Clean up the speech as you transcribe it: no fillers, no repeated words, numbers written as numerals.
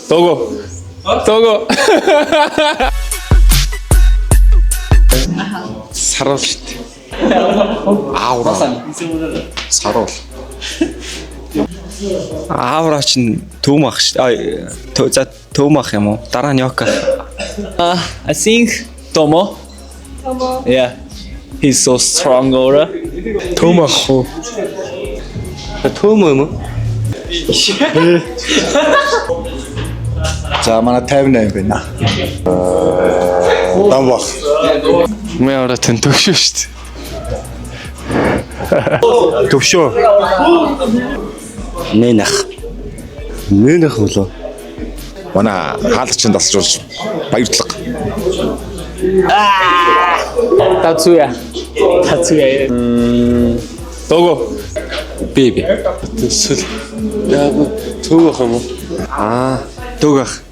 Togo. Togo. Саруул шүү дээ. Аавра. Саруул. Аавра чинь Томах шүү дээ. За Томах юм уу? Дараа нь Йока. I think Tomo. Tomo. Yeah. He's so strong aura. Томах уу? Томо юм уу? За манай 58 байна. Дамбах. Мэ ороо тэн төгшөө шүү дээ. Төгшөө. Нэнах. Нэнэх болоо. Манай хаалгачин дасжуулж баярлалаа. Татсуя. Togo. Baby. Эсвэл яг Томох юм уу? Тогах.